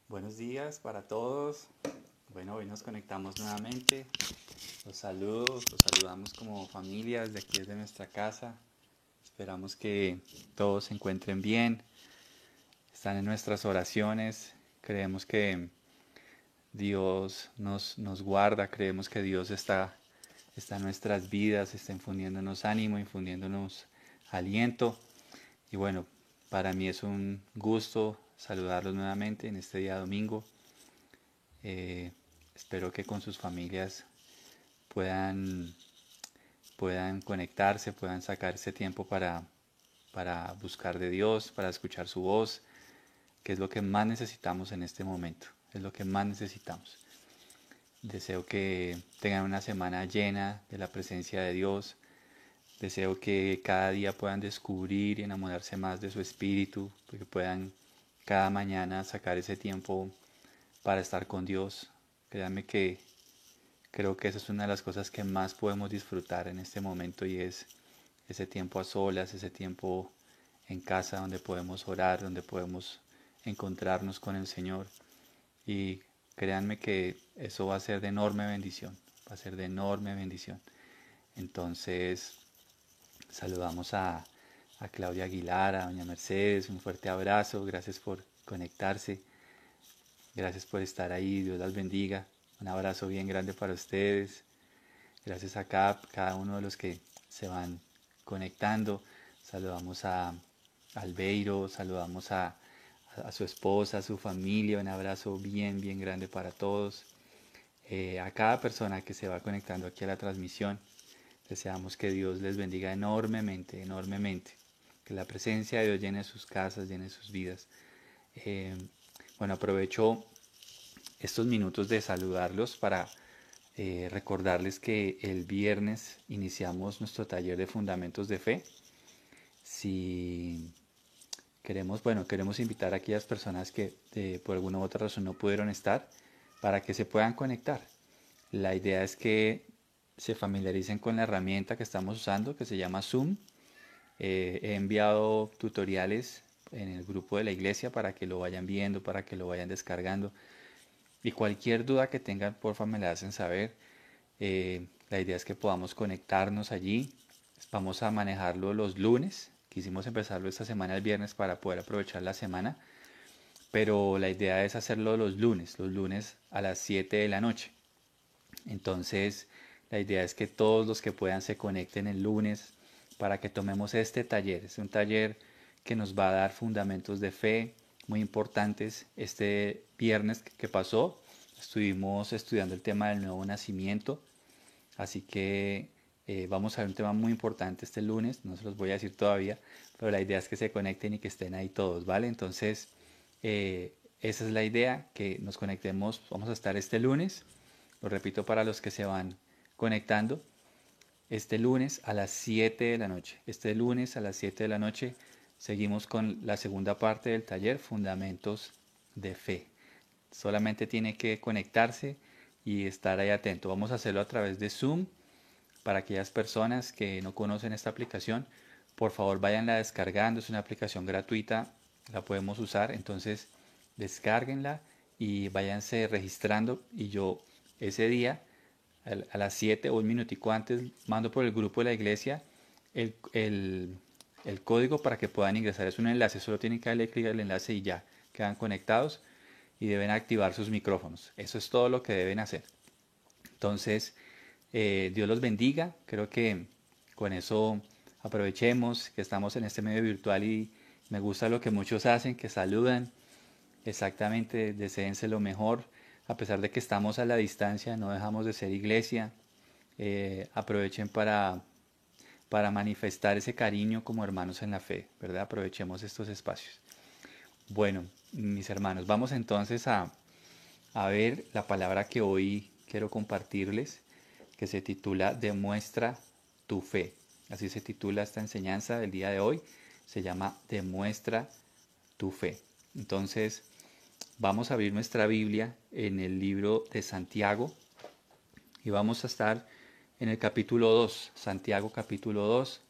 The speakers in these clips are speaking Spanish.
Buenos días para todos. Bueno, hoy nos conectamos nuevamente. Los saludo, los saludamos como familia desde aquí, desde nuestra casa. Esperamos que todos se encuentren bien, están en nuestras oraciones. Creemos que Dios nos guarda, creemos que Dios está en nuestras vidas, está infundiéndonos ánimo, infundiéndonos aliento. Y bueno, para mí es un gusto saludarlos nuevamente en este día domingo. Eh, Espero que con sus familias puedan, puedan conectarse, puedan sacar ese tiempo para buscar de Dios, para escuchar su voz, que es lo que más necesitamos en este momento, es lo que más necesitamos. Deseo que tengan una semana llena de la presencia de Dios. Deseo que cada día puedan descubrir y enamorarse más de su espíritu, que puedan cada mañana sacar ese tiempo para estar con Dios. Créanme que creo que esa es una de las cosas que más podemos disfrutar en este momento y es ese tiempo a solas, ese tiempo en casa donde podemos orar, donde podemos encontrarnos con el Señor. Y créanme que eso va a ser de enorme bendición, va a ser de enorme bendición. Entonces, saludamos a Claudia Aguilar, a Doña Mercedes, un fuerte abrazo, gracias por conectarse, gracias por estar ahí, Dios las bendiga, un abrazo bien grande para ustedes, gracias a cada uno de los que se van conectando, saludamos a Albeiro, saludamos a su esposa, a su familia, un abrazo bien, bien grande para todos, a cada persona que se va conectando aquí a la transmisión. Deseamos que Dios les bendiga enormemente, enormemente. Que la presencia de Dios llene sus casas, llene sus vidas. Eh, bueno, aprovecho estos minutos de saludarlos para recordarles que el viernes iniciamos nuestro taller de fundamentos de fe. Si queremos invitar a aquellas personas que por alguna u otra razón no pudieron estar para que se puedan conectar. La idea es que se familiaricen con la herramienta que estamos usando, que se llama Zoom. He enviado tutoriales en el grupo de la iglesia para que lo vayan viendo, para que lo vayan descargando. Y cualquier duda que tengan, por favor me la hacen saber. La idea es que podamos conectarnos allí. Vamos a manejarlo los lunes. Quisimos empezarlo esta semana el viernes para poder aprovechar la semana. Pero la idea es hacerlo los lunes a las 7 de la noche. Entonces, la idea es que todos los que puedan se conecten el lunes para que tomemos este taller. Es un taller que nos va a dar fundamentos de fe muy importantes. Este viernes que pasó estuvimos estudiando el tema del nuevo nacimiento, así que vamos a ver un tema muy importante este lunes. No se los voy a decir todavía, pero la idea es que se conecten y que estén ahí todos, ¿vale? Entonces, esa es la idea, que nos conectemos. Vamos a estar este lunes, lo repito para los que se van conectando, este lunes a las 7 de la noche. Este lunes a las 7 de la noche seguimos con la segunda parte del taller, Fundamentos de Fe. Solamente tiene que conectarse y estar ahí atento. Vamos a hacerlo a través de Zoom. Para aquellas personas que no conocen esta aplicación, por favor váyanla descargando. Es una aplicación gratuita, la podemos usar. Entonces descárguenla y váyanse registrando. Y yo ese día a las 7 o un minutico antes mando por el grupo de la iglesia el, el, el código para que puedan ingresar. Es un enlace, solo tienen que darle clic al enlace y ya quedan conectados y deben activar sus micrófonos. Eso es todo lo que deben hacer. Entonces, Dios los bendiga. Creo que con eso aprovechemos que estamos en este medio virtual y me gusta lo que muchos hacen, que saludan. Exactamente, deséense lo mejor. A pesar de que estamos a la distancia, no dejamos de ser iglesia. Aprovechen para manifestar ese cariño como hermanos en la fe, ¿verdad? Aprovechemos estos espacios. Bueno, mis hermanos, vamos entonces a ver la palabra que hoy quiero compartirles, que se titula Demuestra tu fe. Así se titula esta enseñanza del día de hoy. Se llama Demuestra tu fe. Entonces, vamos a abrir nuestra Biblia en el libro de Santiago y vamos a estar en el capítulo 2, Santiago capítulo 2,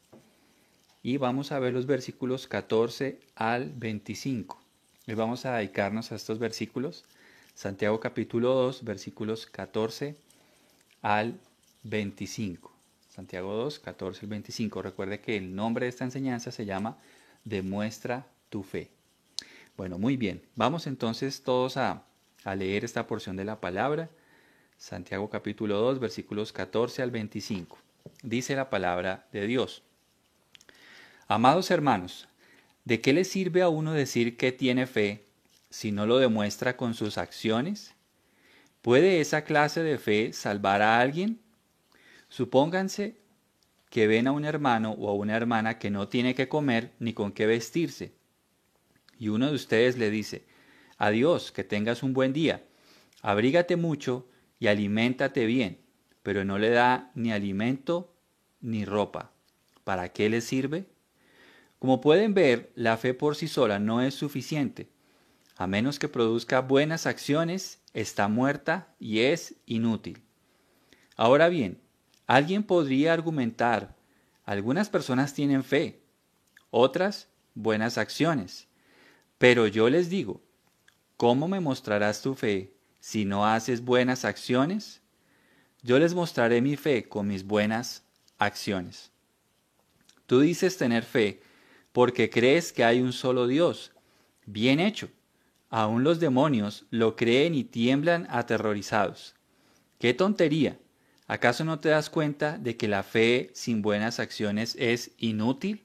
y vamos a ver los versículos 14 al 25. Hoy vamos a dedicarnos a estos versículos. Santiago capítulo 2, versículos 14 al 25. Santiago 2, 14 al 25. Recuerde que el nombre de esta enseñanza se llama Demuestra tu fe. Bueno, muy bien. Vamos entonces todos a leer esta porción de la palabra. Santiago capítulo 2, versículos 14 al 25. Dice la palabra de Dios. Amados hermanos, ¿de qué le sirve a uno decir que tiene fe si no lo demuestra con sus acciones? ¿Puede esa clase de fe salvar a alguien? Supónganse que ven a un hermano o a una hermana que no tiene que comer ni con qué vestirse. Y uno de ustedes le dice, adiós, que tengas un buen día, abrígate mucho y aliméntate bien, pero no le da ni alimento ni ropa. ¿Para qué le sirve? Como pueden ver, la fe por sí sola no es suficiente. A menos que produzca buenas acciones, está muerta y es inútil. Ahora bien, alguien podría argumentar, algunas personas tienen fe, otras buenas acciones. Pero yo les digo, ¿cómo me mostrarás tu fe si no haces buenas acciones? Yo les mostraré mi fe con mis buenas acciones. Tú dices tener fe porque crees que hay un solo Dios. Bien hecho. Aún los demonios lo creen y tiemblan aterrorizados. ¡Qué tontería! ¿Acaso no te das cuenta de que la fe sin buenas acciones es inútil?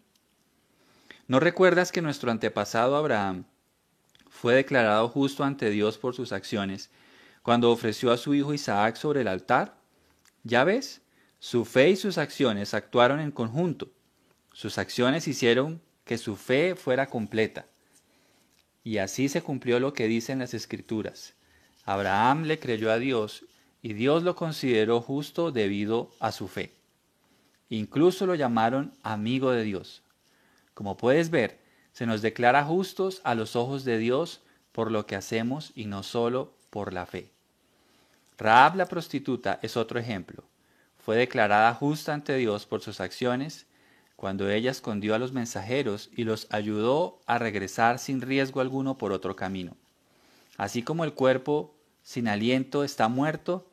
¿No recuerdas que nuestro antepasado Abraham fue declarado justo ante Dios por sus acciones cuando ofreció a su hijo Isaac sobre el altar? ¿Ya ves? Su fe y sus acciones actuaron en conjunto. Sus acciones hicieron que su fe fuera completa. Y así se cumplió lo que dicen las Escrituras. Abraham le creyó a Dios y Dios lo consideró justo debido a su fe. Incluso lo llamaron amigo de Dios. Como puedes ver, se nos declara justos a los ojos de Dios por lo que hacemos y no solo por la fe. Rahab la prostituta es otro ejemplo. Fue declarada justa ante Dios por sus acciones cuando ella escondió a los mensajeros y los ayudó a regresar sin riesgo alguno por otro camino. Así como el cuerpo sin aliento está muerto,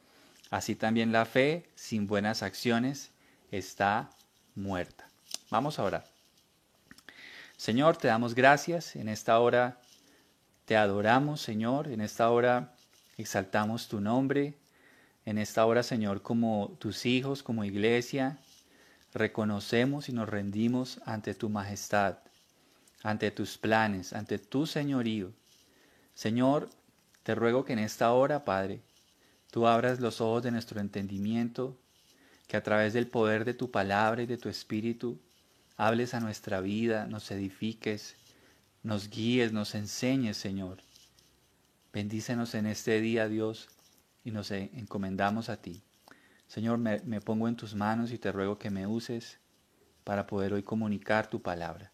así también la fe sin buenas acciones está muerta. Vamos a orar. Señor, te damos gracias. En esta hora te adoramos, Señor. En esta hora exaltamos tu nombre. En esta hora, Señor, como tus hijos, como iglesia, reconocemos y nos rendimos ante tu majestad, ante tus planes, ante tu señorío. Señor, te ruego que en esta hora, Padre, tú abras los ojos de nuestro entendimiento, que a través del poder de tu palabra y de tu espíritu, hables a nuestra vida, nos edifiques, nos guíes, nos enseñes, Señor. Bendícenos en este día, Dios, y nos encomendamos a ti. Señor, me pongo en tus manos y te ruego que me uses para poder hoy comunicar tu palabra.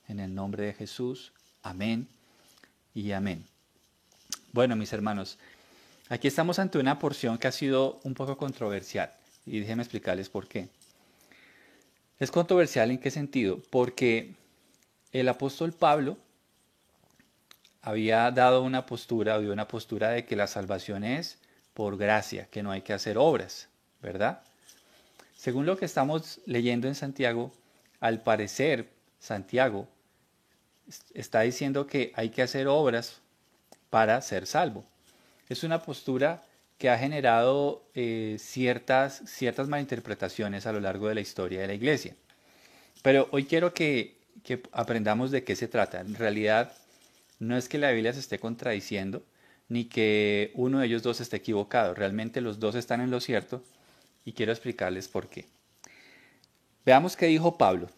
En el nombre de Jesús, amén y amén. Bueno, mis hermanos, aquí estamos ante una porción que ha sido un poco controversial y déjenme explicarles por qué. ¿Es controversial en qué sentido? Porque el apóstol Pablo había dado una postura de que la salvación es por gracia, que no hay que hacer obras, ¿verdad? Según lo que estamos leyendo en Santiago, al parecer Santiago está diciendo que hay que hacer obras para ser salvo. Es una postura que ha generado ciertas malinterpretaciones a lo largo de la historia de la iglesia. Pero hoy quiero que aprendamos de qué se trata. En realidad no es que la Biblia se esté contradiciendo, ni que uno de ellos dos esté equivocado. Realmente los dos están en lo cierto y quiero explicarles por qué. Veamos qué dijo Pablo.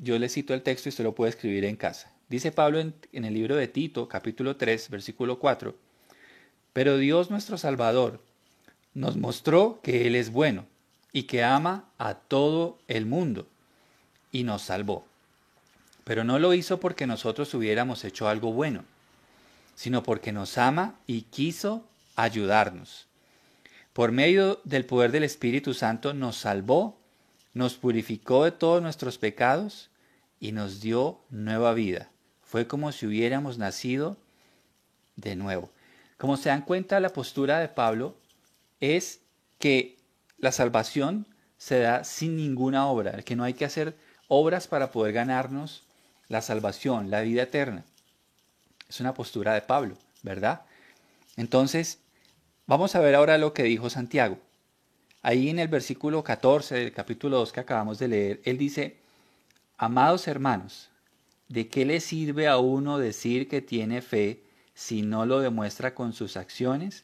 Yo le cito el texto y usted lo puede escribir en casa. Dice Pablo en el libro de Tito, capítulo 3, versículo 4, pero Dios nuestro Salvador nos mostró que Él es bueno y que ama a todo el mundo y nos salvó. Pero no lo hizo porque nosotros hubiéramos hecho algo bueno, sino porque nos ama y quiso ayudarnos. Por medio del poder del Espíritu Santo nos salvó, nos purificó de todos nuestros pecados y nos dio nueva vida. Fue como si hubiéramos nacido de nuevo. Como se dan cuenta, la postura de Pablo es que la salvación se da sin ninguna obra, que no hay que hacer obras para poder ganarnos la salvación, la vida eterna. Es una postura de Pablo, ¿verdad? Entonces, vamos a ver ahora lo que dijo Santiago. Ahí en el versículo 14 del capítulo 2 que acabamos de leer, él dice: amados hermanos, ¿de qué le sirve a uno decir que tiene fe si no lo demuestra con sus acciones?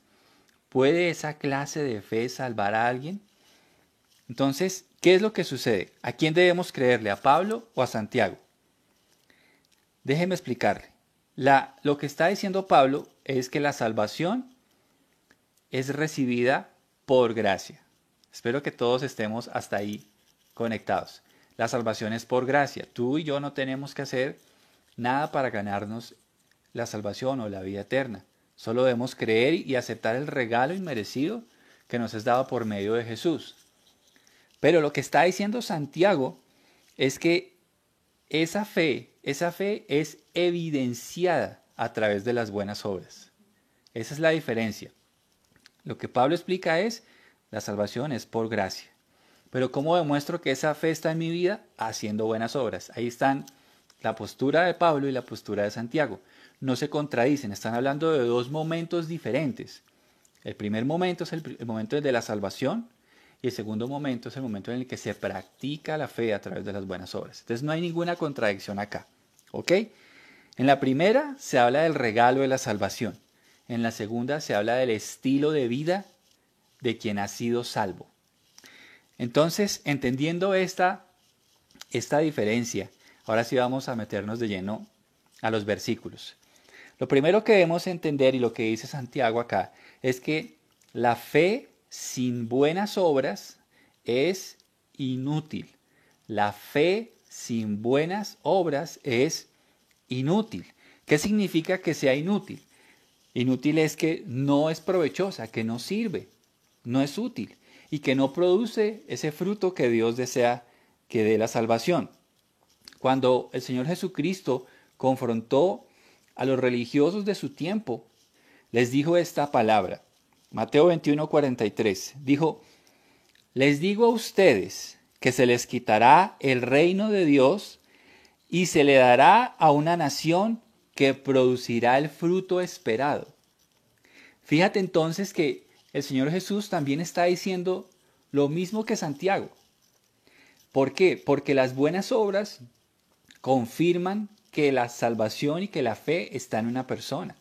¿Puede esa clase de fe salvar a alguien? Entonces, ¿qué es lo que sucede? ¿A quién debemos creerle? ¿A Pablo o a Santiago? Déjeme explicarle. Lo que está diciendo Pablo es que la salvación es recibida por gracia. Espero que todos estemos hasta ahí conectados. La salvación es por gracia. Tú y yo no tenemos que hacer nada para ganarnos la salvación o la vida eterna. Solo debemos creer y aceptar el regalo inmerecido que nos es dado por medio de Jesús. Pero lo que está diciendo Santiago es que esa fe es evidenciada a través de las buenas obras. Esa es la diferencia. Lo que Pablo explica es: la salvación es por gracia. Pero ¿cómo demuestro que esa fe está en mi vida? Haciendo buenas obras. Ahí están la postura de Pablo y la postura de Santiago. No se contradicen, están hablando de dos momentos diferentes. El primer momento es el momento de la salvación, y el segundo momento es el momento en el que se practica la fe a través de las buenas obras. Entonces no hay ninguna contradicción acá. ¿Ok? En la primera se habla del regalo de la salvación. En la segunda se habla del estilo de vida de quien ha sido salvo. Entonces, entendiendo esta diferencia, ahora sí vamos a meternos de lleno a los versículos. Lo primero que debemos entender, y lo que dice Santiago acá, es que la fe sin buenas obras es inútil. La fe sin buenas obras es inútil. ¿Qué significa que sea inútil? Inútil es que no es provechosa, que no sirve, no es útil y que no produce ese fruto que Dios desea que dé la salvación. Cuando el Señor Jesucristo confrontó a los religiosos de su tiempo, les dijo esta palabra. Mateo 21:43 dijo: les digo a ustedes que se les quitará el reino de Dios y se le dará a una nación que producirá el fruto esperado. Fíjate entonces que el Señor Jesús también está diciendo lo mismo que Santiago. ¿Por qué? Porque las buenas obras confirman que la salvación y que la fe está en una persona.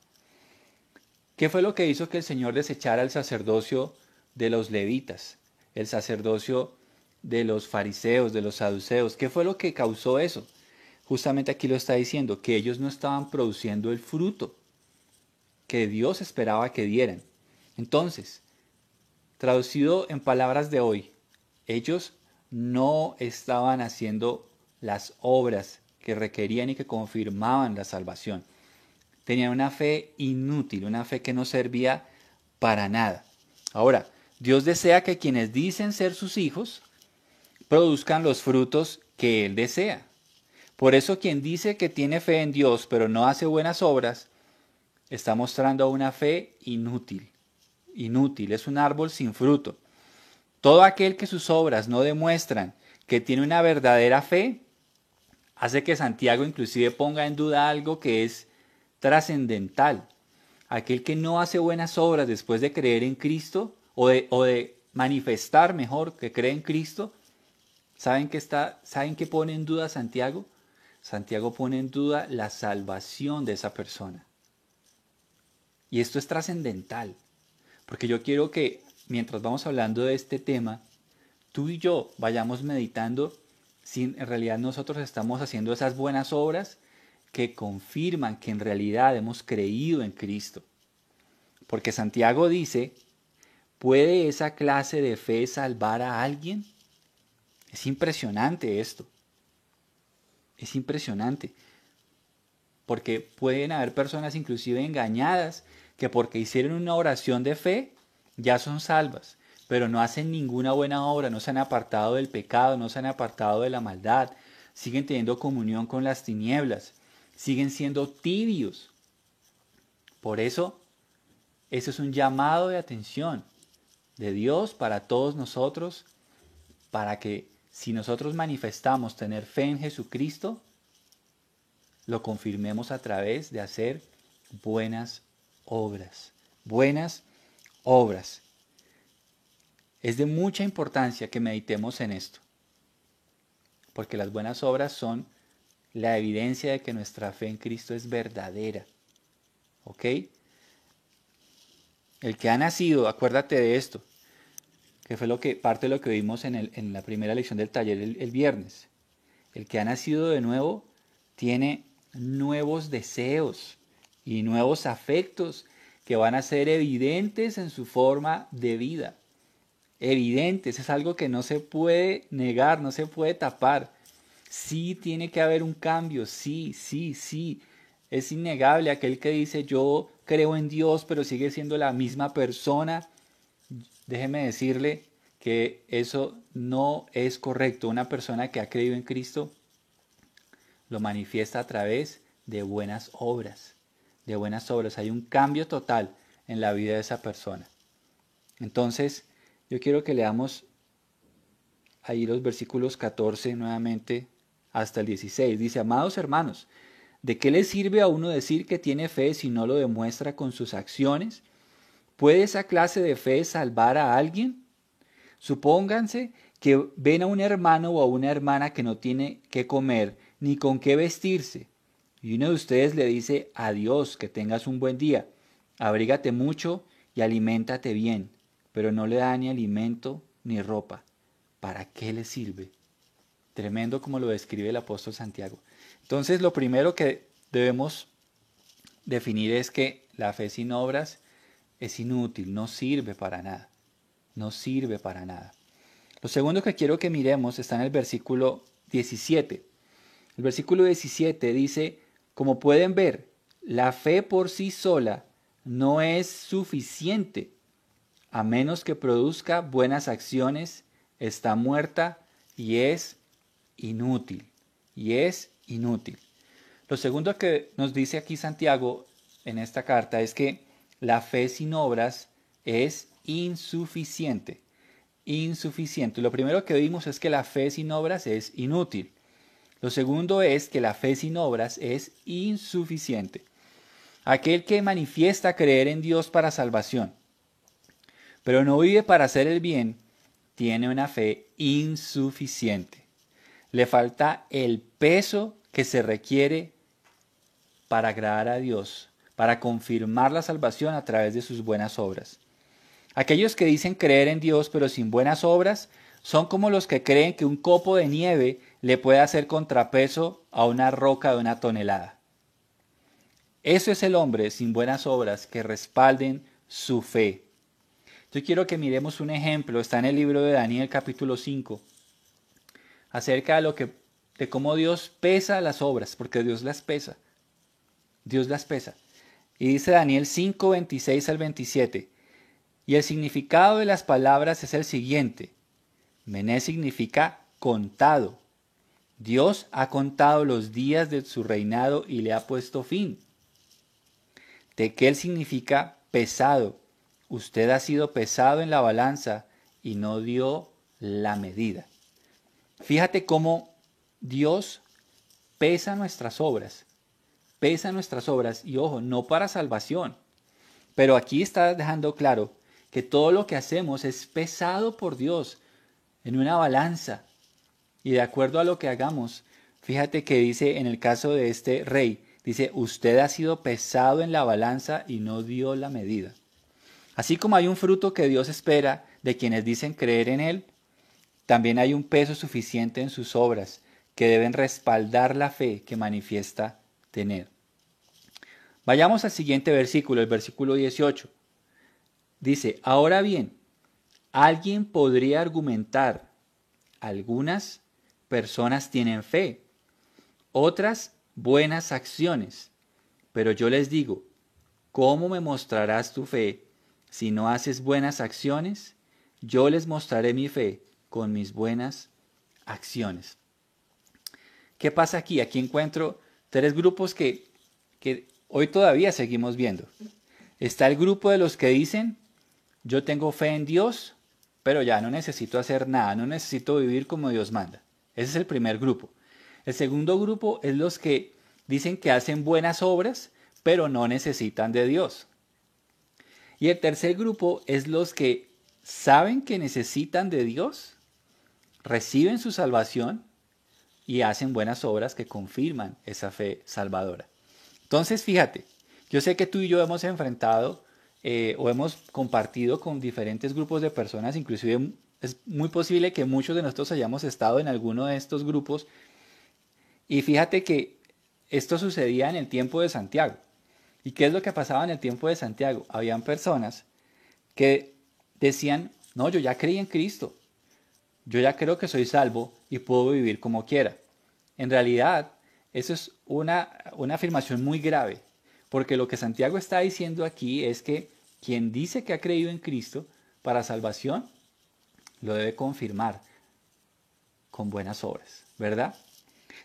¿Qué fue lo que hizo que el Señor desechara el sacerdocio de los levitas, el sacerdocio de los fariseos, de los saduceos? ¿Qué fue lo que causó eso? Justamente aquí lo está diciendo, que ellos no estaban produciendo el fruto que Dios esperaba que dieran. Entonces, traducido en palabras de hoy, ellos no estaban haciendo las obras que requerían y que confirmaban la salvación. Tenían una fe inútil, una fe que no servía para nada. Ahora, Dios desea que quienes dicen ser sus hijos produzcan los frutos que Él desea. Por eso quien dice que tiene fe en Dios pero no hace buenas obras, está mostrando una fe inútil. Inútil, es un árbol sin fruto. Todo aquel que sus obras no demuestran que tiene una verdadera fe, hace que Santiago inclusive ponga en duda algo que es trascendental. Aquel que no hace buenas obras después de creer en Cristo, o de manifestar mejor que cree en Cristo, ¿saben qué pone en duda Santiago? Santiago pone en duda la salvación de esa persona. Y esto es trascendental, porque yo quiero que mientras vamos hablando de este tema, tú y yo vayamos meditando si en realidad nosotros estamos haciendo esas buenas obras que confirman que en realidad hemos creído en Cristo. Porque Santiago dice: ¿puede esa clase de fe salvar a alguien? Es impresionante esto. Es impresionante. Porque pueden haber personas inclusive engañadas que porque hicieron una oración de fe ya son salvas, pero no hacen ninguna buena obra, no se han apartado del pecado, no se han apartado de la maldad, siguen teniendo comunión con las tinieblas, siguen siendo tibios. Por eso, eso es un llamado de atención de Dios para todos nosotros, para que si nosotros manifestamos tener fe en Jesucristo, lo confirmemos a través de hacer buenas obras. Buenas obras. Es de mucha importancia que meditemos en esto, porque las buenas obras son la evidencia de que nuestra fe en Cristo es verdadera. ¿Ok? El que ha nacido, acuérdate de esto, que fue parte de lo que vimos en la primera lección del taller el viernes. El que ha nacido de nuevo tiene nuevos deseos y nuevos afectos que van a ser evidentes en su forma de vida. Evidentes, es algo que no se puede negar, no se puede tapar. Sí tiene que haber un cambio, sí. Es innegable aquel que dice yo creo en Dios pero sigue siendo la misma persona. Déjeme decirle que eso no es correcto. Una persona que ha creído en Cristo lo manifiesta a través de buenas obras. De buenas obras. Hay un cambio total en la vida de esa persona. Entonces, yo quiero que leamos ahí los versículos 14 nuevamente hasta el 16. Dice, amados hermanos, ¿de qué le sirve a uno decir que tiene fe si no lo demuestra con sus acciones? ¿Puede esa clase de fe salvar a alguien? Supónganse que ven a un hermano o a una hermana que no tiene qué comer ni con qué vestirse. Y uno de ustedes le dice, adiós, que tengas un buen día, abrígate mucho y aliméntate bien, pero no le da ni alimento ni ropa. ¿Para qué le sirve? Tremendo como lo describe el apóstol Santiago. Entonces, lo primero que debemos definir es que la fe sin obras es inútil, no sirve para nada. No sirve para nada. Lo segundo que quiero que miremos está en el versículo 17. El versículo 17 dice, como pueden ver, la fe por sí sola no es suficiente. A menos que produzca buenas acciones, está muerta y es inútil. Y es inútil. Lo segundo que nos dice aquí Santiago en esta carta es que la fe sin obras es insuficiente. Insuficiente. Lo primero que vimos es que la fe sin obras es inútil. Lo segundo es que la fe sin obras es insuficiente. Aquel que manifiesta creer en Dios para salvación, pero no vive para hacer el bien, tiene una fe insuficiente. Le falta el peso que se requiere para agradar a Dios, para confirmar la salvación a través de sus buenas obras. Aquellos que dicen creer en Dios pero sin buenas obras son como los que creen que un copo de nieve le puede hacer contrapeso a una roca de 1 tonelada. Eso es el hombre sin buenas obras que respalden su fe. Yo quiero que miremos un ejemplo, está en el libro de Daniel capítulo 5, acerca de cómo Dios pesa las obras, porque Dios las pesa. Dios las pesa. Y dice Daniel 5, 26 al 27. Y el significado de las palabras es el siguiente. Mené significa contado. Dios ha contado los días de su reinado y le ha puesto fin. Tekel significa pesado. Usted ha sido pesado en la balanza y no dio la medida. Fíjate cómo Dios pesa nuestras obras. Pesa nuestras obras y ojo, no para salvación. Pero aquí está dejando claro que todo lo que hacemos es pesado por Dios en una balanza. Y de acuerdo a lo que hagamos, fíjate que dice en el caso de este rey, dice, usted ha sido pesado en la balanza y no dio la medida. Así como hay un fruto que Dios espera de quienes dicen creer en Él, también hay un peso suficiente en sus obras que deben respaldar la fe que manifiesta tener. Vayamos al siguiente versículo, el versículo 18. Dice, ahora bien, alguien podría argumentar, algunas personas tienen fe, otras buenas acciones, pero yo les digo, ¿cómo me mostrarás tu fe si no haces buenas acciones? Yo les mostraré mi fe con mis buenas acciones. ¿Qué pasa aquí? Aquí encuentro tres grupos que hoy todavía seguimos viendo. Está el grupo de los que dicen, yo tengo fe en Dios, pero ya no necesito hacer nada, no necesito vivir como Dios manda. Ese es el primer grupo. El segundo grupo es los que dicen que hacen buenas obras, pero no necesitan de Dios. Y el tercer grupo es los que saben que necesitan de Dios, reciben su salvación y hacen buenas obras que confirman esa fe salvadora. Entonces, fíjate, yo sé que tú y yo hemos enfrentado o hemos compartido con diferentes grupos de personas, inclusive es muy posible que muchos de nosotros hayamos estado en alguno de estos grupos, y fíjate que esto sucedía en el tiempo de Santiago. ¿Y qué es lo que pasaba en el tiempo de Santiago? Habían personas que decían, no, yo ya creí en Cristo, yo ya creo que soy salvo y puedo vivir como quiera. En realidad, eso es una afirmación muy grave, porque lo que Santiago está diciendo aquí es que quien dice que ha creído en Cristo para salvación, lo debe confirmar con buenas obras, ¿verdad?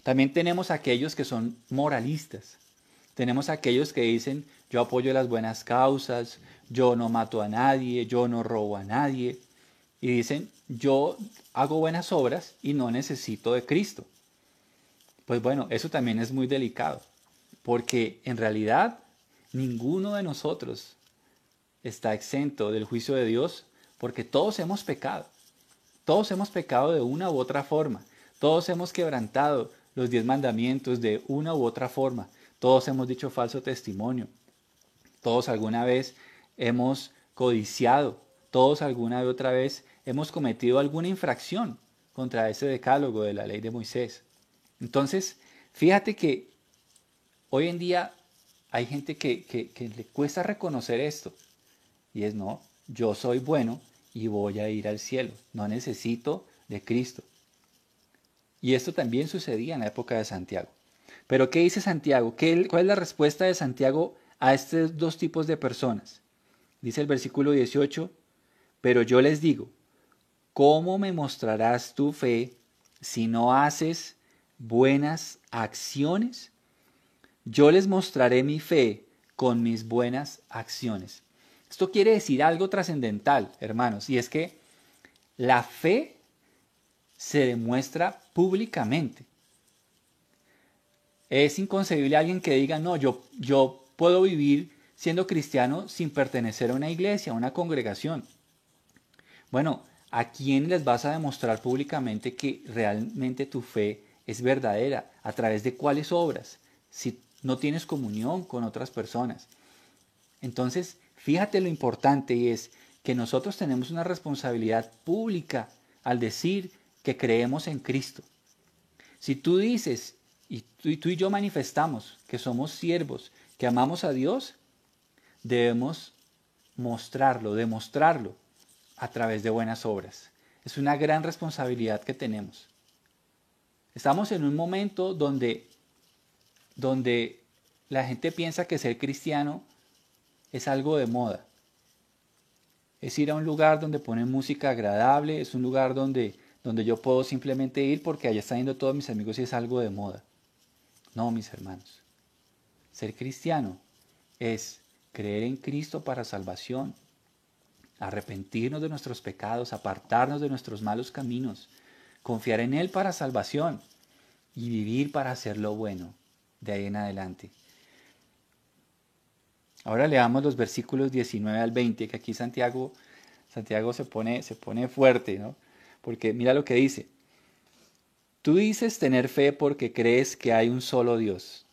También tenemos aquellos que son moralistas. Tenemos aquellos que dicen, yo apoyo las buenas causas, yo no mato a nadie, yo no robo a nadie. Y dicen, yo hago buenas obras y no necesito de Cristo. Pues bueno, eso también es muy delicado, porque en realidad ninguno de nosotros está exento del juicio de Dios, porque todos hemos pecado. Todos hemos pecado de una u otra forma. Todos hemos quebrantado los 10 mandamientos de una u otra forma. Todos hemos dicho falso testimonio. Todos alguna vez hemos codiciado. Todos alguna vez otra vez hemos cometido alguna infracción contra ese decálogo de la ley de Moisés. Entonces, fíjate que hoy en día hay gente que le cuesta reconocer esto. Y es, no, yo soy bueno y voy a ir al cielo. No necesito de Cristo. Y esto también sucedía en la época de Santiago. Pero ¿qué dice Santiago? ¿Cuál es la respuesta de Santiago a estos dos tipos de personas? Dice el versículo 18, pero yo les digo, ¿cómo me mostrarás tu fe si no haces buenas acciones? Yo les mostraré mi fe con mis buenas acciones. Esto quiere decir algo trascendental, hermanos, y es que la fe se demuestra públicamente. Es inconcebible alguien que diga, no, yo puedo vivir siendo cristiano sin pertenecer a una iglesia, a una congregación. Bueno, ¿a quién les vas a demostrar públicamente que realmente tu fe es verdadera? ¿A través de cuáles obras? Si no tienes comunión con otras personas. Entonces, fíjate lo importante y es que nosotros tenemos una responsabilidad pública al decir que creemos en Cristo. Si tú dices y tú y yo manifestamos que somos siervos, que amamos a Dios, debemos mostrarlo, demostrarlo a través de buenas obras. Es una gran responsabilidad que tenemos. Estamos en un momento donde la gente piensa que ser cristiano es algo de moda. Es ir a un lugar donde ponen música agradable, es un lugar donde yo puedo simplemente ir porque allá están yendo todos mis amigos y es algo de moda. No, mis hermanos. Ser cristiano es creer en Cristo para salvación, arrepentirnos de nuestros pecados, apartarnos de nuestros malos caminos, confiar en Él para salvación y vivir para hacer lo bueno de ahí en adelante. Ahora leamos los versículos 19 al 20, que aquí Santiago se pone fuerte, ¿no? Porque mira lo que dice. Tú dices tener fe porque crees que hay un solo Dios.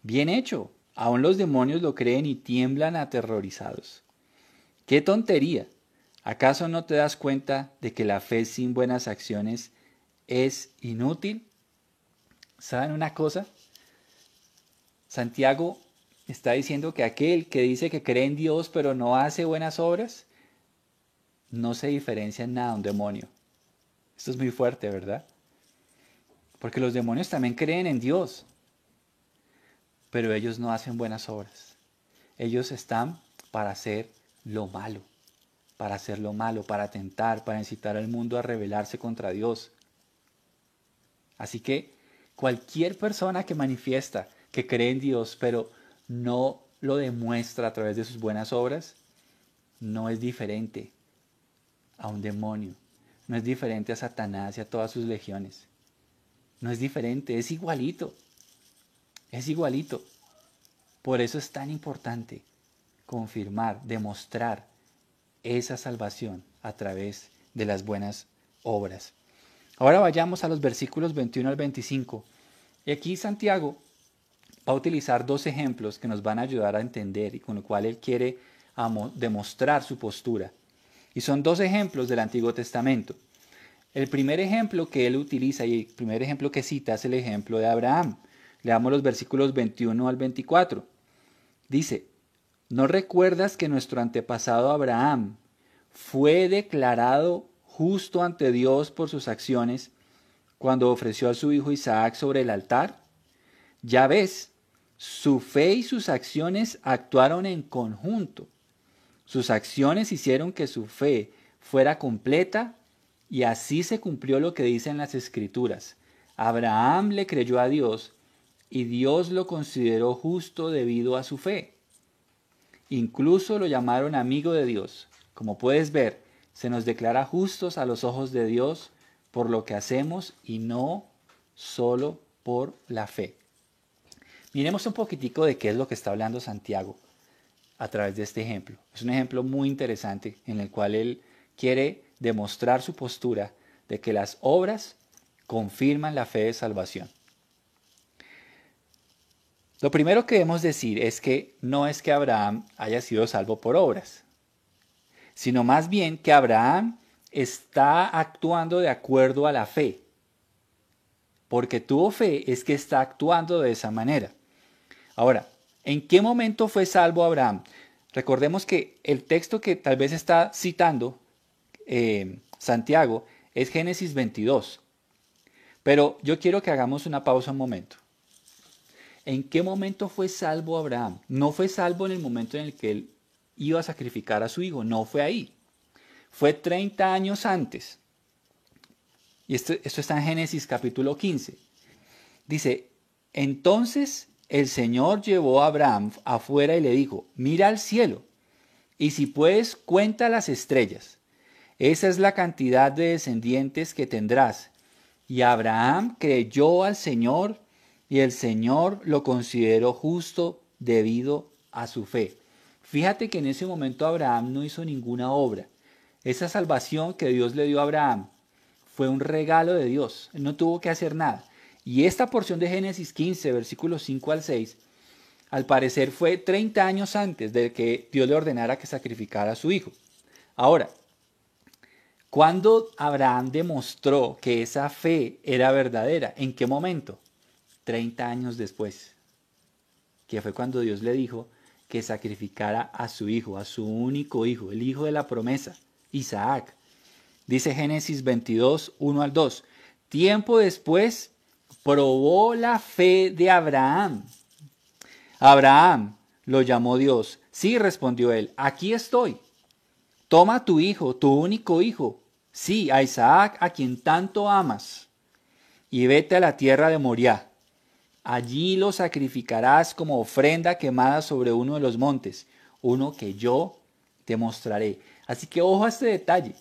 Bien hecho. Aún los demonios lo creen y tiemblan aterrorizados. ¡Qué tontería! ¿Acaso no te das cuenta de que la fe sin buenas acciones es inútil? ¿Saben una cosa? Santiago está diciendo que aquel que dice que cree en Dios pero no hace buenas obras, no se diferencia en nada de un demonio. Esto es muy fuerte, ¿verdad? Porque los demonios también creen en Dios, pero ellos no hacen buenas obras. Ellos están para hacer lo malo, para tentar, para incitar al mundo a rebelarse contra Dios. Así que cualquier persona que manifiesta que cree en Dios, pero no lo demuestra a través de sus buenas obras, no es diferente a un demonio, no es diferente a Satanás y a todas sus legiones. No es diferente, es igualito. Es igualito. Por eso es tan importante confirmar, demostrar esa salvación a través de las buenas obras. Ahora vayamos a los versículos 21 al 25. Y aquí Santiago va a utilizar dos ejemplos que nos van a ayudar a entender y con lo cual él quiere demostrar su postura. Y son dos ejemplos del Antiguo Testamento. El primer ejemplo que él utiliza y el primer ejemplo que cita es el ejemplo de Abraham. Leamos los versículos 21 al 24. Dice, ¿no recuerdas que nuestro antepasado Abraham fue declarado justo ante Dios por sus acciones cuando ofreció a su hijo Isaac sobre el altar? Ya ves, su fe y sus acciones actuaron en conjunto. Sus acciones hicieron que su fe fuera completa y así se cumplió lo que dicen las Escrituras. Abraham le creyó a Dios y Dios lo consideró justo debido a su fe. Incluso lo llamaron amigo de Dios. Como puedes ver, se nos declara justos a los ojos de Dios por lo que hacemos y no solo por la fe. Miremos un poquitico de qué es lo que está hablando Santiago a través de este ejemplo. Es un ejemplo muy interesante en el cual él quiere demostrar su postura de que las obras confirman la fe de salvación. Lo primero que debemos decir es que no es que Abraham haya sido salvo por obras, sino más bien que Abraham está actuando de acuerdo a la fe. Porque tuvo fe es que está actuando de esa manera. Ahora, ¿en qué momento fue salvo Abraham? Recordemos que el texto que tal vez está citando Santiago es Génesis 22. Pero yo quiero que hagamos una pausa un momento. ¿En qué momento fue salvo Abraham? No fue salvo en el momento en el que él iba a sacrificar a su hijo, no fue ahí. Fue 30 años antes. Y esto está en Génesis capítulo 15. Dice, entonces el Señor llevó a Abraham afuera y le dijo, mira al cielo, y si puedes, cuenta las estrellas. Esa es la cantidad de descendientes que tendrás. Y Abraham creyó al Señor, y el Señor lo consideró justo debido a su fe. Fíjate que en ese momento Abraham no hizo ninguna obra. Esa salvación que Dios le dio a Abraham fue un regalo de Dios. Él no tuvo que hacer nada. Y esta porción de Génesis 15, versículos 5 al 6, al parecer fue 30 años antes de que Dios le ordenara que sacrificara a su hijo. Ahora, ¿cuándo Abraham demostró que esa fe era verdadera? ¿En qué momento? 30 años después, que fue cuando Dios le dijo que sacrificara a su hijo, a su único hijo, el hijo de la promesa, Isaac. Dice Génesis 22, 1 al 2. Tiempo después probó la fe de Abraham. Abraham, lo llamó Dios. Sí, respondió él, aquí estoy. Toma a tu hijo, tu único hijo, sí, a Isaac, a quien tanto amas, y vete a la tierra de Moriah. Allí lo sacrificarás como ofrenda quemada sobre uno de los montes, uno que yo te mostraré. Así que ojo a este detalle.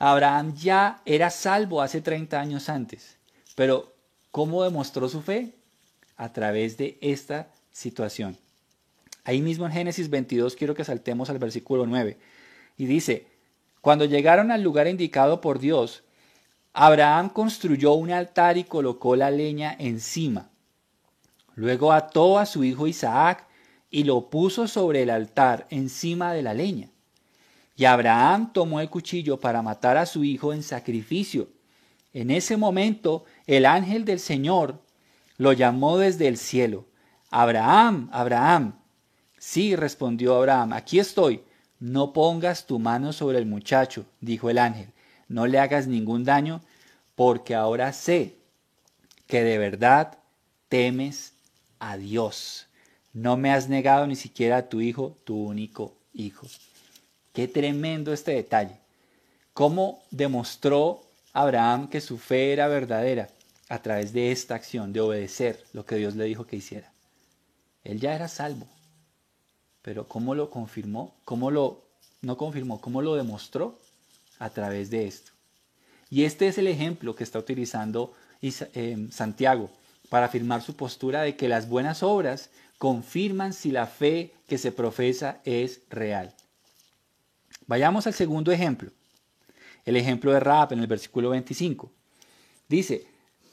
Abraham ya era salvo hace 30 años antes, pero ¿cómo demostró su fe? A través de esta situación. Ahí mismo en Génesis 22 quiero que saltemos al versículo 9. Y dice, cuando llegaron al lugar indicado por Dios, Abraham construyó un altar y colocó la leña encima. Luego ató a su hijo Isaac y lo puso sobre el altar encima de la leña. Y Abraham tomó el cuchillo para matar a su hijo en sacrificio. En ese momento el ángel del Señor lo llamó desde el cielo. Abraham, Abraham. Sí, respondió Abraham, aquí estoy. No pongas tu mano sobre el muchacho, dijo el ángel. No le hagas ningún daño, porque ahora sé que de verdad temes a Dios. No me has negado ni siquiera a tu hijo, tu único hijo. Qué tremendo este detalle. ¿Cómo demostró Abraham que su fe era verdadera? A través de esta acción, de obedecer lo que Dios le dijo que hiciera. Él ya era salvo. Pero ¿cómo lo confirmó? No confirmó? ¿Cómo lo demostró? A través de esto. Y este es el ejemplo que está utilizando Santiago para afirmar su postura de que las buenas obras confirman si la fe que se profesa es real. Vayamos al segundo ejemplo, el ejemplo de Rahab en el versículo 25. Dice,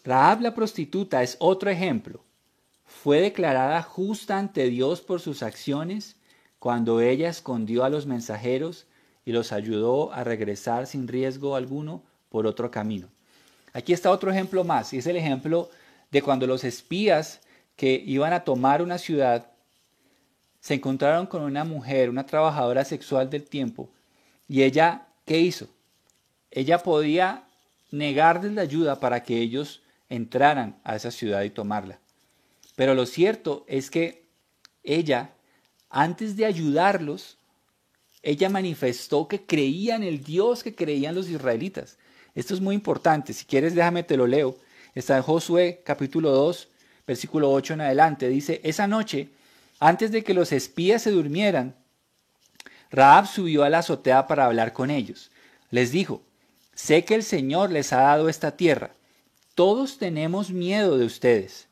Rahab la prostituta es otro ejemplo. Fue declarada justa ante Dios por sus acciones cuando ella escondió a los mensajeros y los ayudó a regresar sin riesgo alguno por otro camino. Aquí está otro ejemplo más, y es el ejemplo de cuando los espías que iban a tomar una ciudad se encontraron con una mujer, una trabajadora sexual del tiempo, y ella, ¿qué hizo? Ella podía negarles la ayuda para que ellos entraran a esa ciudad y tomarla. Pero lo cierto es que ella, antes de ayudarlos, ella manifestó que creía en el Dios que creían los israelitas. Esto es muy importante. Si quieres, déjame te lo leo. Está en Josué capítulo 2, versículo 8 en adelante. Dice, esa noche, antes de que los espías se durmieran, Rahab subió a la azotea para hablar con ellos. Les dijo, sé que el Señor les ha dado esta tierra. Todos tenemos miedo de ustedes.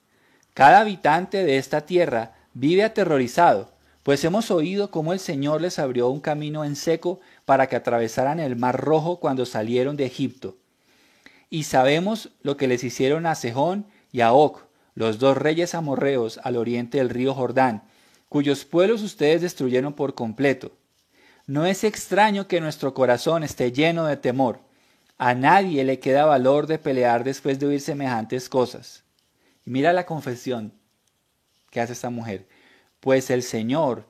Cada habitante de esta tierra vive aterrorizado, pues hemos oído cómo el Señor les abrió un camino en seco para que atravesaran el Mar Rojo cuando salieron de Egipto. Y sabemos lo que les hicieron a Sejón y a Og, los dos reyes amorreos al oriente del río Jordán, cuyos pueblos ustedes destruyeron por completo. No es extraño que nuestro corazón esté lleno de temor. A nadie le queda valor de pelear después de oír semejantes cosas. Y mira la confesión que hace esta mujer. Pues el Señor,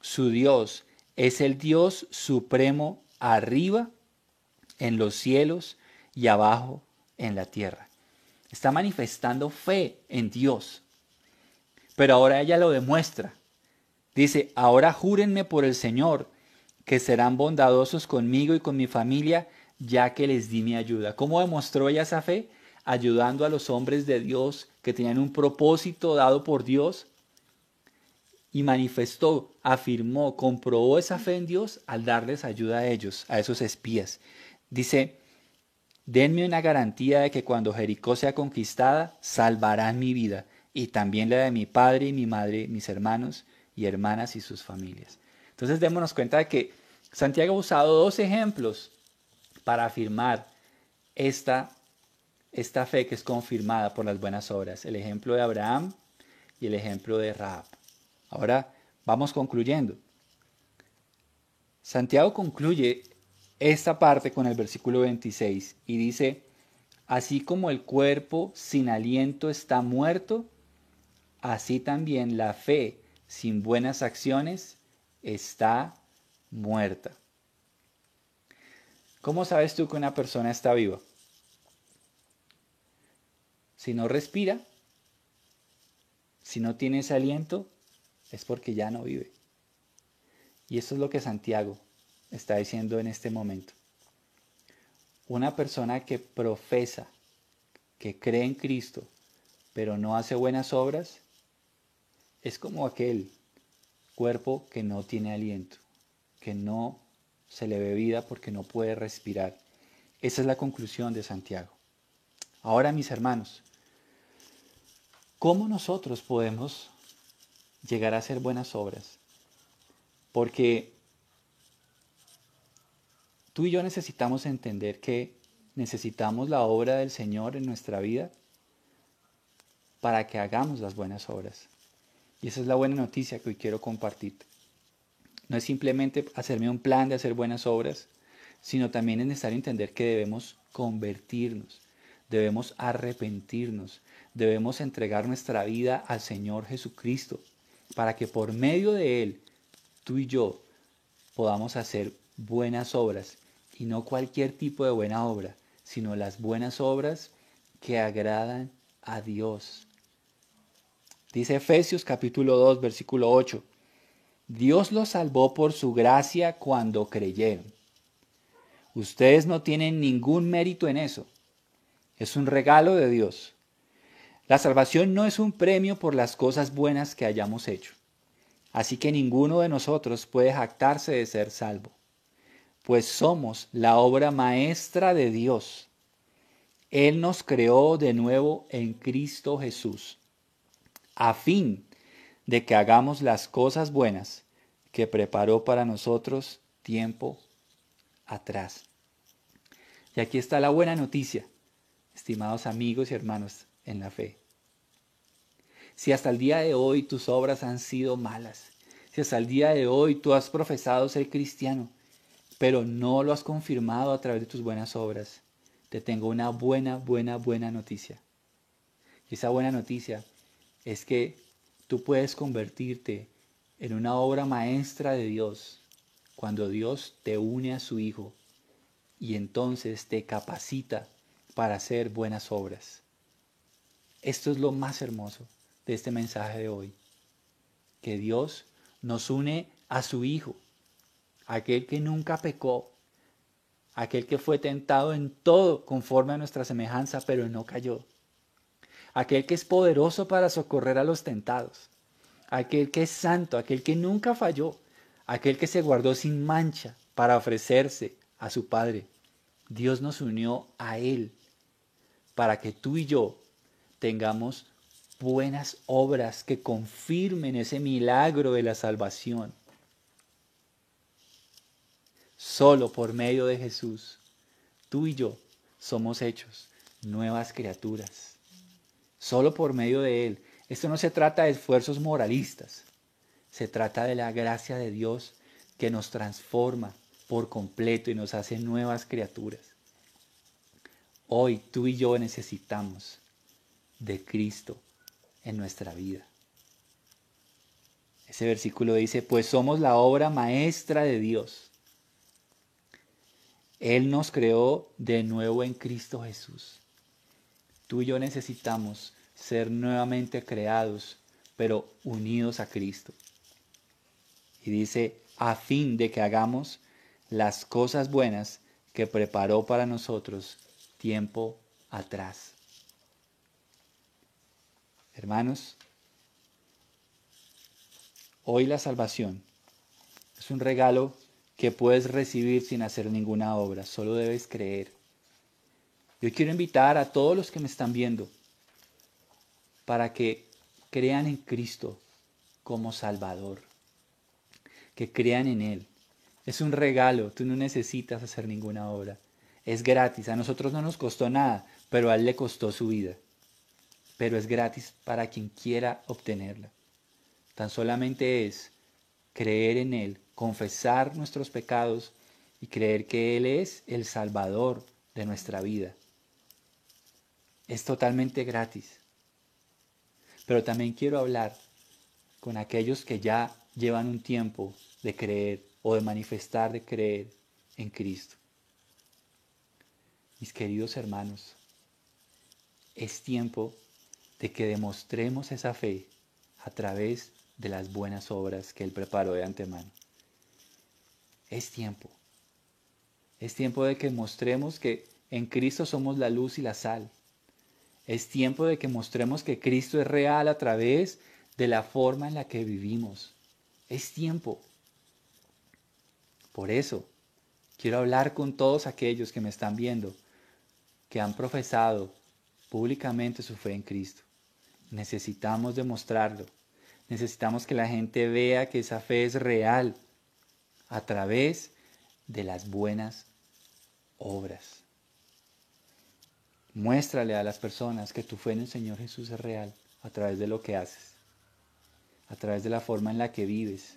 su Dios, es el Dios supremo arriba en los cielos y abajo en la tierra. Está manifestando fe en Dios. Pero ahora ella lo demuestra. Dice, ahora júrenme por el Señor que serán bondadosos conmigo y con mi familia, ya que les di mi ayuda. ¿Cómo demostró ella esa fe? Ayudando a los hombres de Dios que tenían un propósito dado por Dios, y manifestó, afirmó, comprobó esa fe en Dios al darles ayuda a ellos, a esos espías. Dice, denme una garantía de que cuando Jericó sea conquistada, salvarán mi vida y también la de mi padre y mi madre, mis hermanos y hermanas y sus familias. Entonces démonos cuenta de que Santiago ha usado dos ejemplos para afirmar esta fe que es confirmada por las buenas obras. El ejemplo de Abraham y el ejemplo de Rahab. Ahora vamos concluyendo. Santiago concluye esta parte con el versículo 26 y dice, así como el cuerpo sin aliento está muerto, así también la fe sin buenas acciones está muerta. ¿Cómo sabes tú que una persona está viva? Si no respira, si no tiene ese aliento, es porque ya no vive. Y esto es lo que Santiago está diciendo en este momento. Una persona que profesa, que cree en Cristo, pero no hace buenas obras, es como aquel cuerpo que no tiene aliento, que no se le ve vida porque no puede respirar. Esa es la conclusión de Santiago. Ahora, mis hermanos, ¿cómo nosotros podemos llegar a hacer buenas obras? Porque tú y yo necesitamos entender que necesitamos la obra del Señor en nuestra vida para que hagamos las buenas obras. Y esa es la buena noticia que hoy quiero compartirte. No es simplemente hacerme un plan de hacer buenas obras, sino también es necesario entender que debemos convertirnos, debemos arrepentirnos, debemos entregar nuestra vida al Señor Jesucristo, para que por medio de Él, tú y yo podamos hacer buenas obras, y no cualquier tipo de buena obra, sino las buenas obras que agradan a Dios. Dice Efesios capítulo 2, versículo 8, Dios los salvó por su gracia cuando creyeron. Ustedes no tienen ningún mérito en eso. Es un regalo de Dios. La salvación no es un premio por las cosas buenas que hayamos hecho. Así que ninguno de nosotros puede jactarse de ser salvo, pues somos la obra maestra de Dios. Él nos creó de nuevo en Cristo Jesús, a fin de que hagamos las cosas buenas que preparó para nosotros tiempo atrás. Y aquí está la buena noticia, estimados amigos y hermanos en la fe. Si hasta el día de hoy tus obras han sido malas, si hasta el día de hoy tú has profesado ser cristiano, pero no lo has confirmado a través de tus buenas obras, te tengo una buena noticia. Y esa buena noticia es que tú puedes convertirte en una obra maestra de Dios cuando Dios te une a su Hijo y entonces te capacita para hacer buenas obras. Esto es lo más hermoso de este mensaje de hoy, que Dios nos une a su Hijo, aquel que nunca pecó, aquel que fue tentado en todo conforme a nuestra semejanza, pero no cayó, aquel que es poderoso para socorrer a los tentados, aquel que es santo, aquel que nunca falló, aquel que se guardó sin mancha para ofrecerse a su Padre. Dios nos unió a Él para que tú y yo tengamos buenas obras que confirmen ese milagro de la salvación. Solo por medio de Jesús, tú y yo somos hechos nuevas criaturas. Solo por medio de Él. Esto no se trata de esfuerzos moralistas. Se trata de la gracia de Dios que nos transforma por completo y nos hace nuevas criaturas. Hoy tú y yo necesitamos de Cristo en nuestra vida. Ese versículo dice, pues somos la obra maestra de Dios. Él nos creó de nuevo en Cristo Jesús. Tú y yo necesitamos ser nuevamente creados, pero unidos a Cristo. Y dice, a fin de que hagamos las cosas buenas que preparó para nosotros tiempo atrás. Hermanos, hoy la salvación es un regalo que puedes recibir sin hacer ninguna obra, solo debes creer. Yo quiero invitar a todos los que me están viendo para que crean en Cristo como Salvador, que crean en Él. Es un regalo, tú no necesitas hacer ninguna obra. Es gratis, a nosotros no nos costó nada, pero a Él le costó su vida. Pero es gratis para quien quiera obtenerla. Tan solamente es creer en Él, confesar nuestros pecados y creer que Él es el Salvador de nuestra vida. Es totalmente gratis. Pero también quiero hablar con aquellos que ya llevan un tiempo de creer o de manifestar de creer en Cristo. Mis queridos hermanos, es tiempo de que demostremos esa fe a través de las buenas obras que Él preparó de antemano. Es tiempo. Es tiempo de que mostremos que en Cristo somos la luz y la sal. Es tiempo de que mostremos que Cristo es real a través de la forma en la que vivimos. Es tiempo. Por eso, quiero hablar con todos aquellos que me están viendo, que han profesado públicamente su fe en Cristo. Necesitamos demostrarlo. Necesitamos que la gente vea que esa fe es real a través de las buenas obras. Muéstrale a las personas que tu fe en el Señor Jesús es real a través de lo que haces, a través de la forma en la que vives,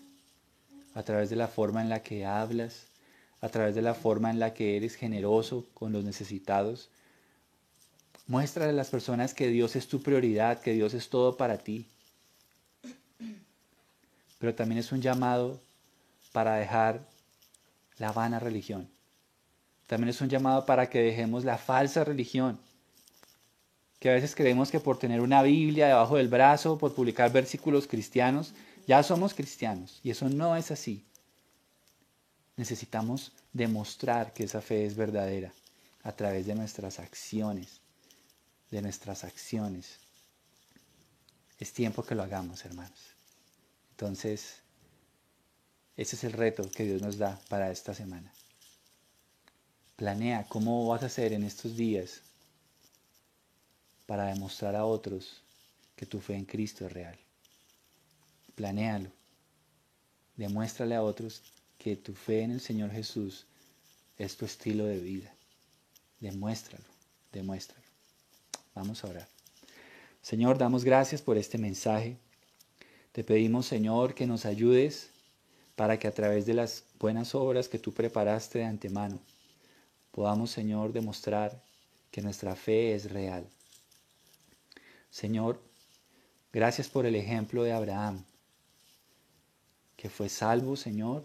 a través de la forma en la que hablas, a través de la forma en la que eres generoso con los necesitados. Muéstrale a las personas que Dios es tu prioridad, que Dios es todo para ti. Pero también es un llamado para dejar la vana religión. También es un llamado para que dejemos la falsa religión, que a veces creemos que por tener una Biblia debajo del brazo, por publicar versículos cristianos, ya somos cristianos. Y eso no es así. Necesitamos demostrar que esa fe es verdadera a través de nuestras acciones. Es tiempo que lo hagamos, hermanos. Entonces, Ese es el reto que Dios nos da para esta semana. Planea cómo vas a hacer en estos días para demostrar a otros que tu fe en Cristo es real. Planéalo. Demuéstrale a otros que tu fe en el Señor Jesús es tu estilo de vida. Demuéstralo, demuéstralo. Vamos a orar. Señor, damos gracias por este mensaje. Te pedimos, Señor, que nos ayudes para que a través de las buenas obras que tú preparaste de antemano, podamos, Señor, demostrar que nuestra fe es real. Señor, gracias por el ejemplo de Abraham, que fue salvo, Señor,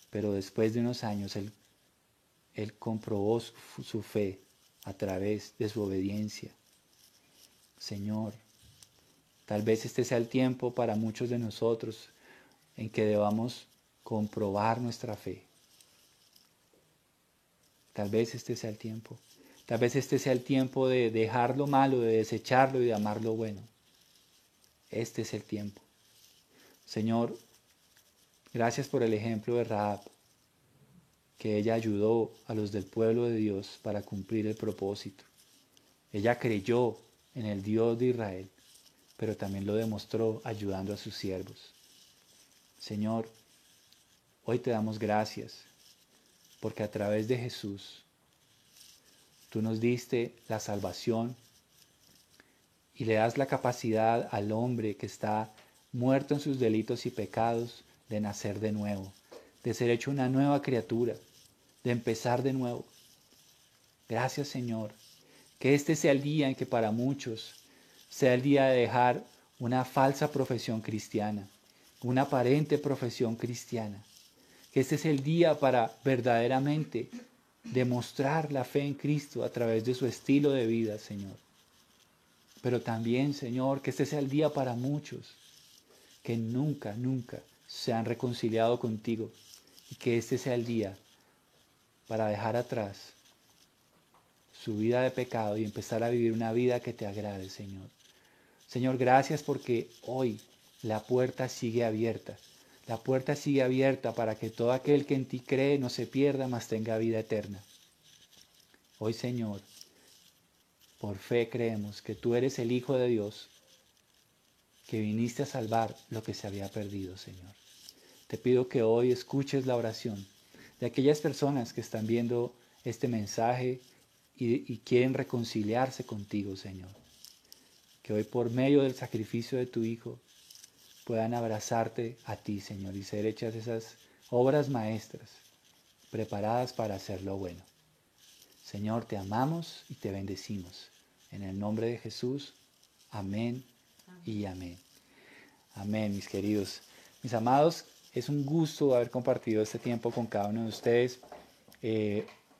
pero después de unos años él comprobó su fe a través de su obediencia. Señor, tal vez este sea el tiempo para muchos de nosotros en que debamos comprobar nuestra fe. Tal vez este sea el tiempo. Tal vez este sea el tiempo de dejar lo malo, de desecharlo y de amar lo bueno. Este es el tiempo. Señor, gracias por el ejemplo de Rahab, que ella ayudó a los del pueblo de Dios para cumplir el propósito. Ella creyó en el Dios de Israel, pero también lo demostró ayudando a sus siervos. Señor, hoy te damos gracias porque a través de Jesús tú nos diste la salvación y le das la capacidad al hombre que está muerto en sus delitos y pecados de nacer de nuevo, de ser hecho una nueva criatura, de empezar de nuevo. Gracias, Señor, que este sea el día en que para muchos sea el día de dejar una falsa profesión cristiana, una aparente profesión cristiana. Que este es el día para verdaderamente demostrar la fe en Cristo a través de su estilo de vida, Señor. Pero también, Señor, que este sea el día para muchos que nunca, nunca se han reconciliado contigo y que este sea el día para dejar atrás su vida de pecado y empezar a vivir una vida que te agrade, Señor. Señor, gracias porque hoy la puerta sigue abierta. La puerta sigue abierta para que todo aquel que en ti cree no se pierda, mas tenga vida eterna. Hoy, Señor, por fe creemos que tú eres el Hijo de Dios, que viniste a salvar lo que se había perdido, Señor. Te pido que hoy escuches la oración de aquellas personas que están viendo este mensaje y quieren reconciliarse contigo, Señor. Que hoy por medio del sacrificio de tu Hijo puedan abrazarte a ti, Señor, y ser hechas esas obras maestras preparadas para hacer lo bueno. Señor, te amamos y te bendecimos. En el nombre de Jesús, amén y amén. Amén, mis queridos. Mis amados, es un gusto haber compartido este tiempo con cada uno de ustedes.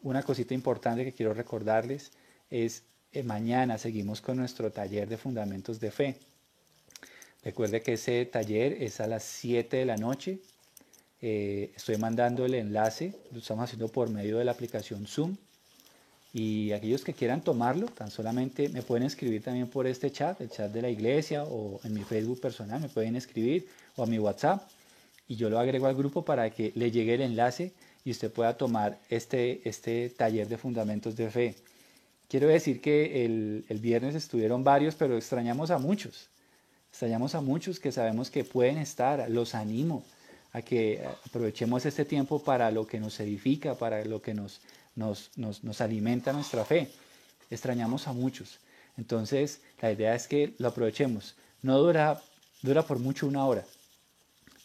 Una cosita importante que quiero recordarles es mañana seguimos con nuestro taller de Fundamentos de Fe. Recuerde que ese taller es a las 7 de la noche. Estoy mandando el enlace, lo estamos haciendo por medio de la aplicación Zoom. Y aquellos que quieran tomarlo, tan solamente me pueden escribir también por este chat, el chat de la iglesia, o en mi Facebook personal, me pueden escribir, o a mi WhatsApp, y yo lo agrego al grupo para que le llegue el enlace y usted pueda tomar este taller de Fundamentos de Fe. Quiero decir que el viernes estuvieron varios, pero extrañamos a muchos. Extrañamos a muchos que sabemos que pueden estar. Los animo a que aprovechemos este tiempo para lo que nos edifica, para lo que nos alimenta nuestra fe. Extrañamos a muchos. Entonces, la idea es que lo aprovechemos. No dura por mucho una hora,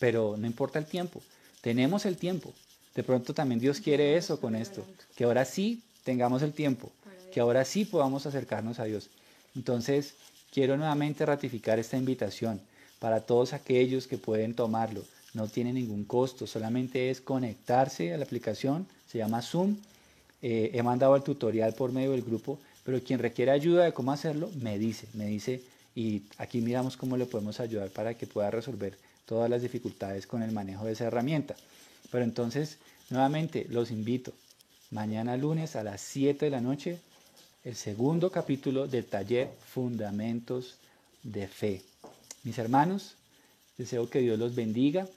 pero no importa el tiempo. Tenemos el tiempo. De pronto también Dios quiere eso con esto, que ahora sí tengamos el tiempo, que ahora sí podamos acercarnos a Dios. Entonces, quiero nuevamente ratificar esta invitación para todos aquellos que pueden tomarlo. No tiene ningún costo, solamente es conectarse a la aplicación, se llama Zoom. He mandado el tutorial por medio del grupo, pero quien requiera ayuda de cómo hacerlo, me dice, y aquí miramos cómo le podemos ayudar para que pueda resolver todas las dificultades con el manejo de esa herramienta. Pero entonces, nuevamente, los invito, mañana lunes a las 7 de la noche, el segundo capítulo del taller Fundamentos de Fe. Mis hermanos, deseo que Dios los bendiga,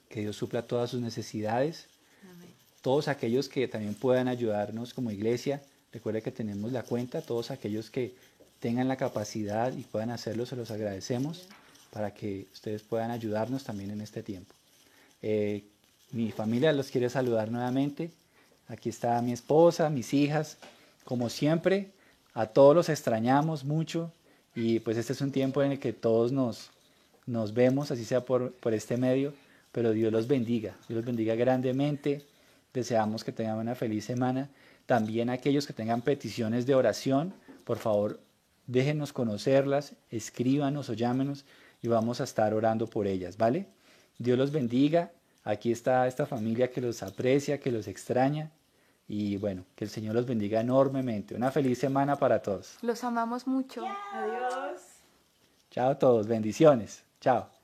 que Dios supla todas sus necesidades. Amén. Todos aquellos que también puedan ayudarnos como iglesia, recuerda que tenemos la cuenta, todos aquellos que tengan la capacidad y puedan hacerlo, se los agradecemos para que ustedes puedan ayudarnos también en este tiempo. Mi familia los quiere saludar nuevamente. Aquí está mi esposa, mis hijas. Como siempre, a todos los extrañamos mucho y pues este es un tiempo en el que todos nos vemos, así sea por este medio, pero Dios los bendiga grandemente. Deseamos que tengan una feliz semana. También aquellos que tengan peticiones de oración, por favor, déjenos conocerlas, escríbanos o llámenos y vamos a estar orando por ellas, ¿vale? Dios los bendiga. Aquí está esta familia que los aprecia, que los extraña. Y bueno, que el Señor los bendiga enormemente. Una feliz semana para todos. Los amamos mucho. Adiós. Chao a todos. Bendiciones. Chao.